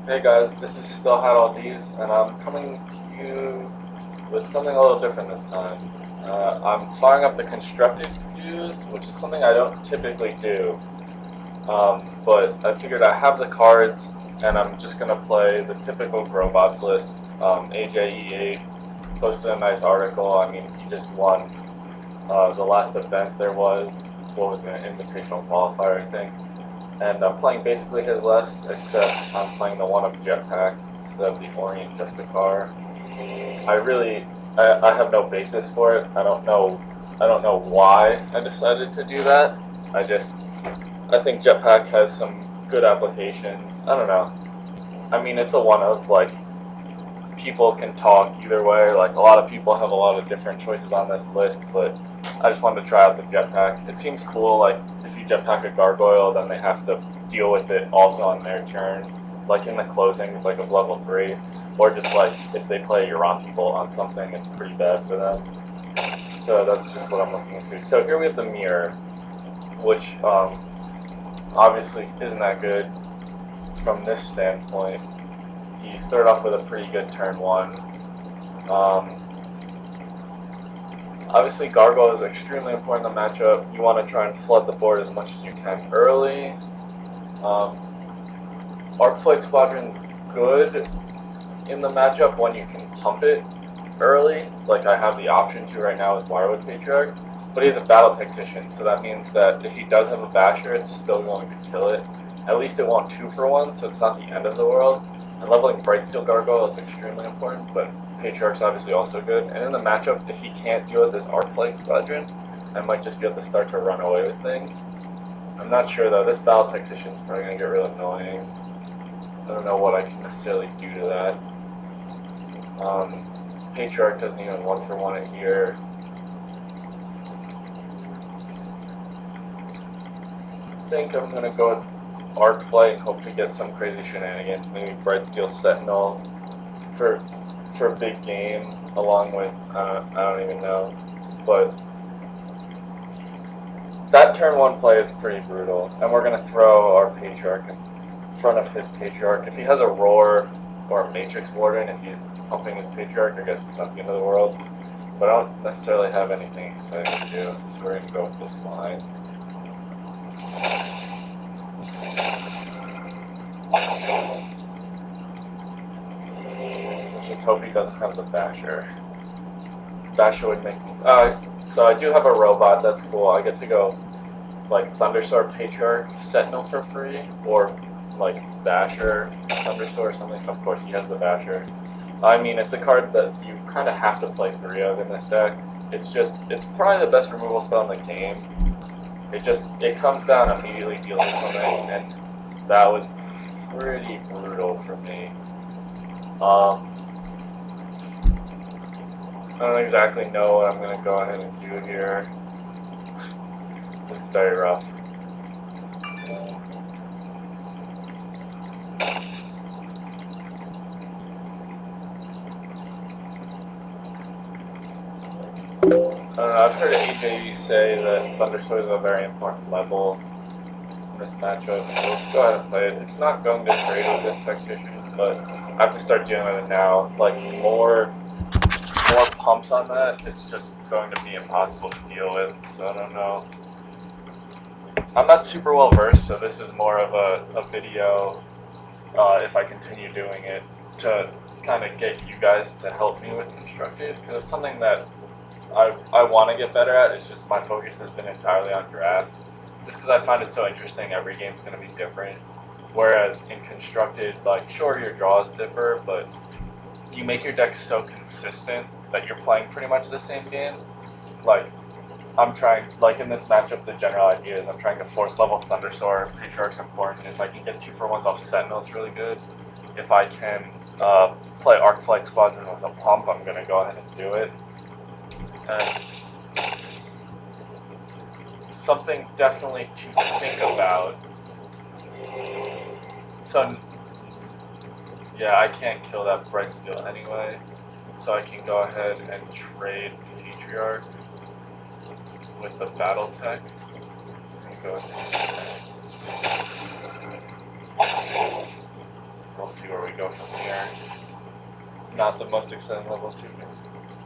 Hey guys, this is STILLHADALLDEEZ, and I'm coming to you with something a little different this time. I'm firing up the constructed views, which is something I don't typically do, but I figured I have the cards, and I'm just going to play the typical Growbots list. AJE8 posted a nice article. I mean, he just won the last event there was. What was it, an invitational qualifier, I think. And I'm playing basically his list, except I'm playing the one-up jetpack instead of the Orient Justicar. I have no basis for it. I don't know why I decided to do that. I think jetpack has some good applications. I don't know. I mean, it's a one-of, like, people can talk either way. Like, a lot of people have a lot of different choices on this list, but I just wanted to try out the jetpack. It seems cool. Like, if you jetpack a gargoyle, then they have to deal with it also on their turn, like in the closings, like of level 3, or just like if they play a Uranti bolt on something, it's pretty bad for them. So that's just what I'm looking into. So here we have the mirror, which obviously isn't that good from this standpoint. He started off with a pretty good turn 1. Obviously, Gargoyle is extremely important in the matchup. You want to try and flood the board as much as you can early. Arcflight Squadron's good in the matchup when you can pump it early, like I have the option to right now with Wirewood Patriarch, but he's a Battle Tactician, so that means that if he does have a Basher, it's still going to kill it. At least it won't 2-for-1, so it's not the end of the world. And leveling Brightsteel Gargoyle is extremely important, but Patriarch's obviously also good. And in the matchup, if he can't deal with this Arcflight Squadron, I might just be able to start to run away with things. I'm not sure though, this Battle Tactician's probably going to get real annoying. I don't know what I can necessarily do to that. Patriarch doesn't even 1-for-1 it here. I think I'm going to go with Arc Flight and hope to get some crazy shenanigans. Maybe Brightsteel Sentinel for big game, along with, I don't even know. But that turn 1 play is pretty brutal. And we're going to throw our Patriarch in front of his Patriarch. If he has a Roar or a Matrix Warden, if he's pumping his Patriarch, I guess it's not the end of the world. But I don't necessarily have anything exciting to do, so we're going to go with this line. Just hope he doesn't have the Basher. Basher would make things... so I do have a robot, that's cool. I get to go, like, Thunderstar Patriarch Sentinel for free, or, like, Basher Thunderstar or something. Of course, he has the Basher. I mean, it's a card that you kind of have to play 3 of in this deck. It's probably the best removal spell in the game. It comes down immediately dealing something, and that was pretty brutal for me. I don't exactly know what I'm going to go ahead and do here. This is very rough. I've heard AJE say that Thunderstorm is a very important level in this matchup, so let's go ahead and play it. It's not going to trade with this Tactician, but I have to start dealing with it now. Like, more pumps on that, it's just going to be impossible to deal with, so I don't know. I'm not super well versed, so this is more of a video, if I continue doing it, to kind of get you guys to help me with Constructed, because it's something that I want to get better at. It's just my focus has been entirely on draft, just because I find it so interesting. Every game's going to be different, whereas in Constructed, like, sure, your draws differ, but you make your deck so consistent that you're playing pretty much the same game. Like, I'm trying, like in this matchup, the general idea is I'm trying to force level Thunderstorm. Patriarch's important. If I can get 2-for-1s off Sentinel, it's really good. If I can play Arcflight Squadron with a pump, I'm going to go ahead and do it. And something definitely to think about. So, yeah, I can't kill that Brightsteel anyway, so I can go ahead and trade Patriarch with the Battle Tech. I'm gonna go ahead. We'll we'll see where we go from here. Not the most exciting level 2 game.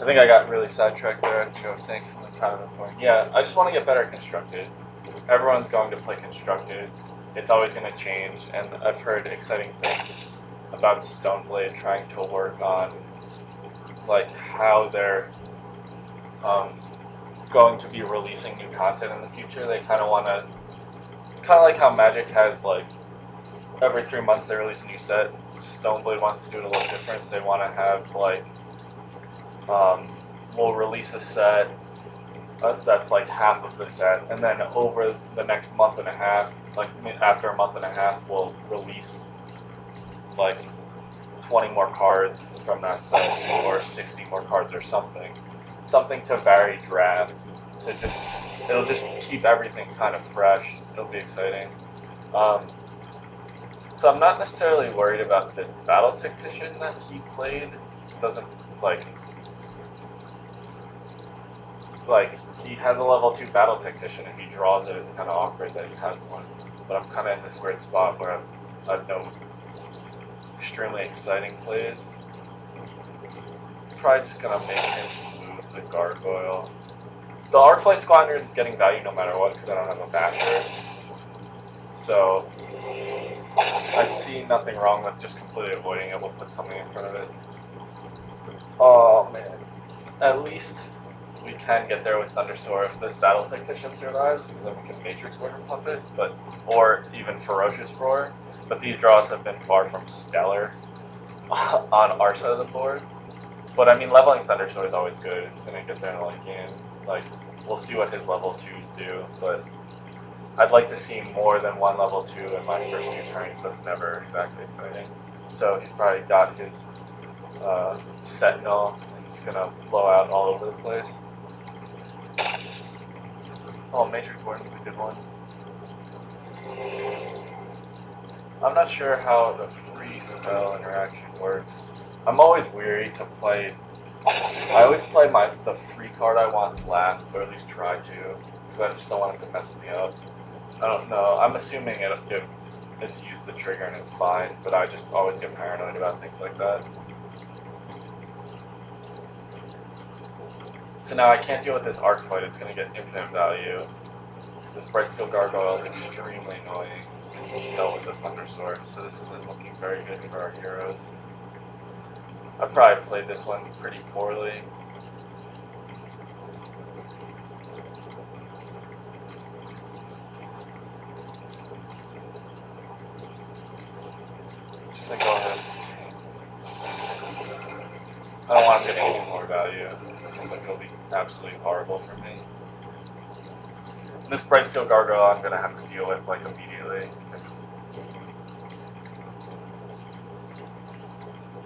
I think I got really sidetracked there. I think I was saying something kind of important. Yeah, I just want to get better at Constructed. Everyone's going to play Constructed. It's always going to change, and I've heard exciting things about Stoneblade trying to work on like how they're going to be releasing new content in the future. They kind of want to, kind of like how Magic has like every 3 months they release a new set. Stoneblade wants to do it a little different. They want to have like we'll release a set that's like half of the set, and then over the next month and a half, like after a month and a half, we'll release like 20 more cards from that set, or 60 more cards, or something to vary draft, to just, it'll just keep everything kind of fresh. It'll be exciting. So I'm not necessarily worried about this Battle Tactician that he played. It doesn't like he has a level 2 Battle Tactician. If he draws it, it's kind of awkward that he has one. But I'm kind of in this weird spot where I've no extremely exciting plays. Probably just gonna make him move the Gargoyle. The Arcflight Squadron is getting value no matter what because I don't have a Basher. So I see nothing wrong with just completely avoiding it. We'll put something in front of it. Oh man. At least we can get there with Thundersoar if this Battle Tactician survives, because then we can Matrix Word and Puppet, or even Ferocious Roar. But these draws have been far from stellar on our side of the board. But I mean, leveling Thundersoar is always good. It's going to get there in the late game. Like, we'll see what his level 2s do, but I'd like to see more than one level 2 in my first 2 turns. That's never exactly exciting. So he's probably got his Sentinel, and he's going to blow out all over the place. Oh, Matrix Warden's a good one. I'm not sure how the free spell interaction works. I'm always weary to play. I always play the free card I want last, or at least try to, because I just don't want it to mess me up. I don't know. I'm assuming it's used the trigger and it's fine, but I just always get paranoid about things like that. So now I can't deal with this Arc Fight. It's going to get infinite value. This Brightsteel Gargoyle is extremely annoying. It's dealt with the Thundersoar, so this isn't looking very good for our heroes. I probably played this one pretty poorly. Should I go ahead? I don't want him getting any more value. It seems like it'll be absolutely horrible for me. This Brightsteel Gargoyle I'm going to have to deal with like immediately. It's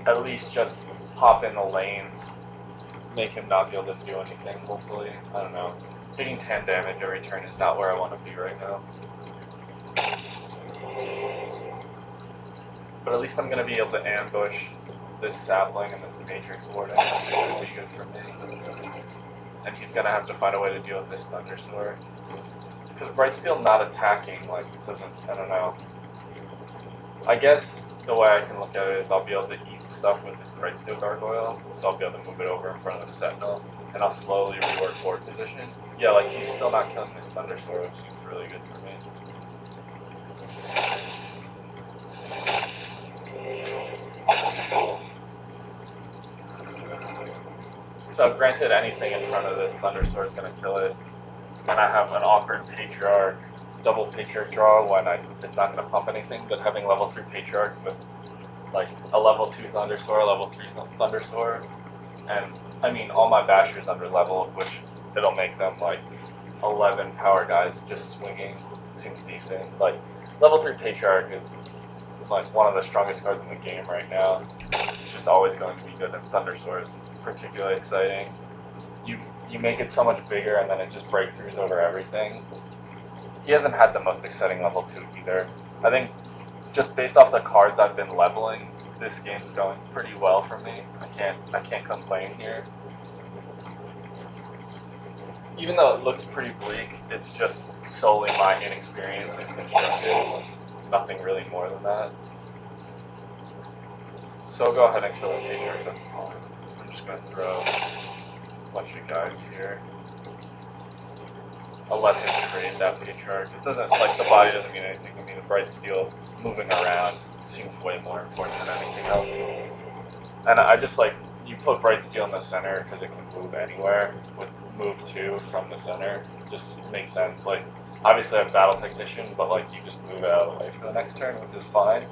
at least just pop in the lanes, make him not be able to do anything, hopefully. I don't know. Taking 10 damage every turn is not where I want to be right now. But at least I'm going to be able to ambush this Sapling and this Matrix Warden. That's going to be good for me. And he's going to have to find a way to deal with this Thundersoar. Because Brightsteel not attacking, like, doesn't, I don't know. I guess the way I can look at it is I'll be able to eat stuff with this Brightsteel Gargoyle, so I'll be able to move it over in front of the Sentinel, and I'll slowly rework board position. Yeah, like, he's still not killing this Thundersoar, which seems really good for me. So granted, anything in front of this Thundersoar is going to kill it. And I have an awkward Patriarch, double Patriarch draw when it's not going to pump anything, but having level 3 Patriarchs with like a level 2 Thundersoar, level 3 Thundersoar, and I mean all my Bashers under level, which it'll make them like 11 power guys just swinging. Seems decent. Like level 3 Patriarch is like one of the strongest cards in the game right now. It's just always going to be good, and Thundersoar is particularly exciting. You make it so much bigger, and then it just breakthroughs over everything. He hasn't had the most exciting level 2 either. I think just based off the cards I've been leveling, this game's going pretty well for me. I can't complain here. Even though it looked pretty bleak, it's just solely my inexperience in Constructed. Nothing really more than that. So I'll go ahead and kill the Patriarch, that's fine. I'm just gonna throw a bunch of guys here. I'll let him trade that Patriarch. It doesn't, like, the body doesn't mean anything to me. The Bright Steel moving around seems way more important than anything else. And I just, like, you put Bright Steel in the center because it can move anywhere. With move 2 from the center, just makes sense. Like, obviously I have Battle Tactician, but, like, you just move it out of the way for the next turn, which is fine.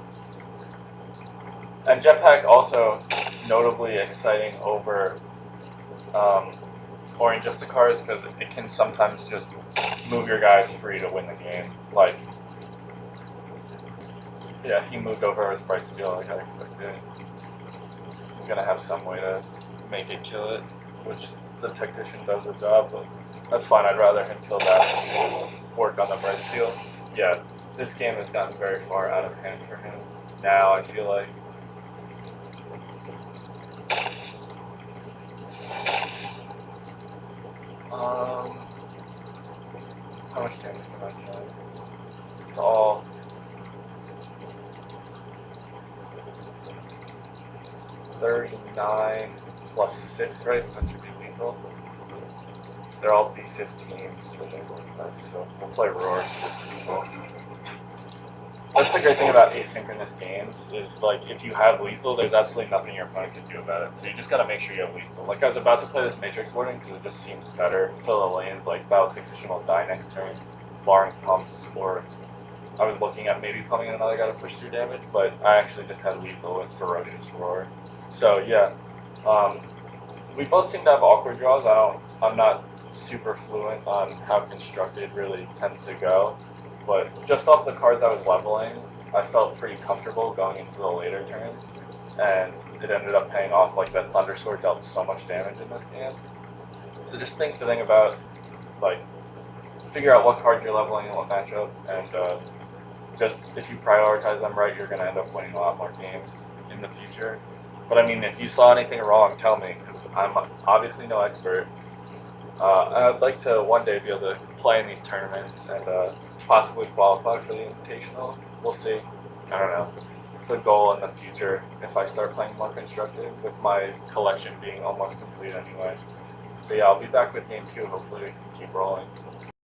And Jetpack also notably exciting over Orange Justicars because it can sometimes just move your guys free to win the game. Like, yeah, he moved over his Bright Steel like I expected. He's gonna have some way to make it kill it, which the Tactician does a job, but that's fine. I'd rather him kill that than work on the Bright Steel. Yeah, this game has gotten very far out of hand for him now, I feel like. How much damage am I doing? It's all 39 plus 6, right? That should be lethal. They're all B15s, so they're 45, so we'll play Roar because it's lethal. That's the great thing about asynchronous games, is like if you have lethal, there's absolutely nothing your opponent can do about it. So you just gotta make sure you have lethal. Like I was about to play this Matrix Warden because it just seems better. Fill the lanes, like Battle Tactician will die next turn, barring pumps, or I was looking at maybe pumping another guy to push through damage, but I actually just had lethal with Ferocious Roar. So yeah, we both seem to have awkward draws. I'm not super fluent on how constructed really tends to go. But just off the cards I was leveling, I felt pretty comfortable going into the later turns, and it ended up paying off. Like that Thunder Sword dealt so much damage in this game. So just things to think about, like figure out what cards you're leveling in what matchup, and just if you prioritize them right, you're going to end up winning a lot more games in the future. But I mean, if you saw anything wrong, tell me, because I'm obviously no expert. I'd like to one day be able to play in these tournaments and possibly qualify for the Invitational. We'll see. I don't know. It's a goal in the future if I start playing more constructed, with my collection being almost complete anyway. So yeah, I'll be back with game 2. Hopefully we can keep rolling.